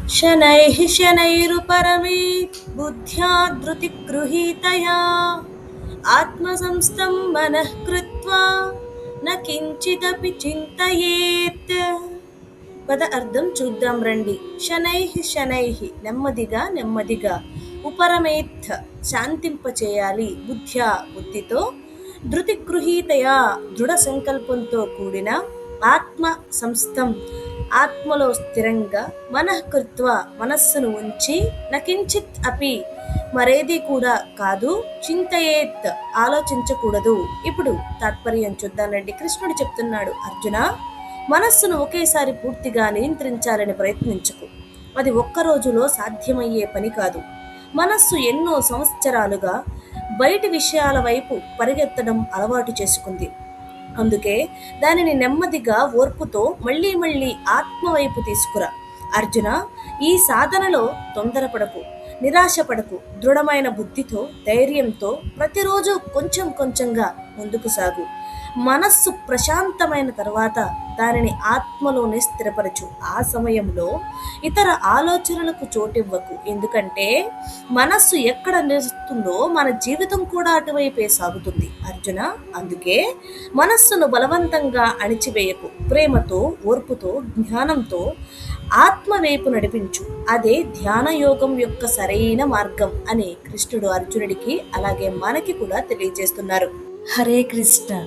शनैः शनैरुपरमेत् बुद्ध्या धृतिगृहीतया आत्मसंस्थं मनः कृत्वा न किंचिदपि చింతయేత్. పద అర్థం చూద్దాం రండి. శనైః శనైః నెమ్మదిగా నెమ్మదిగా, ఉపరమేత్ శాంతింపచేయాలి, బుద్ధ్యా బుద్ధితో, ధృతిగృహీతయా దృఢ సంకల్పంతో కూడిన, ఆత్మ సంస్థం ఆత్మలో స్థిరంగా, మనఃకృత్వ మనస్సును ఉంచి, నకించిత్ అపి మరేది కూడా కాదు, చింతయేత్ ఆలోచించకూడదు. ఇప్పుడు తాత్పర్యం చూద్దానండి. కృష్ణుడు చెప్తున్నాడు, అర్జున, మనస్సును ఒకేసారి పూర్తిగా నియంత్రించాలని ప్రయత్నించకు. అది ఒక్క రోజులో సాధ్యమయ్యే పని కాదు. మనస్సు ఎన్నో సంవత్సరాలుగా బయటి విషయాల వైపు పరిగెత్తడం అలవాటు చేసుకుంది. అందుకే దానిని నెమ్మదిగా ఓర్పుతో మళ్ళీ మళ్ళీ ఆత్మ వైపు తీసుకురా. అర్జున, ఈ సాధనలో తొందరపడకు, నిరాశపడకు. దృఢమైన బుద్ధితో, ధైర్యంతో ప్రతిరోజు కొంచెం కొంచెంగా ముందుకు సాగు. మనస్సు ప్రశాంతమైన తర్వాత దానిని ఆత్మలోనే స్థిరపరచు. ఆ సమయంలో ఇతర ఆలోచనలకు చోటివ్వకు. ఎందుకంటే మనస్సు ఎక్కడ నిలుస్తుందో మన జీవితం కూడా అటువైపే సాగుతుంది అర్జున. అందుకే మనస్సును బలవంతంగా అణిచివేయకు. ప్రేమతో, ఓర్పుతో, జ్ఞానంతో ఆత్మ వైపు నడిపించు. అదే ధ్యాన యోగం యొక్క సరైన మార్గం అని కృష్ణుడు అర్జునుడికి అలాగే మనకి కూడా తెలియజేస్తున్నారు. హరే కృష్ణ.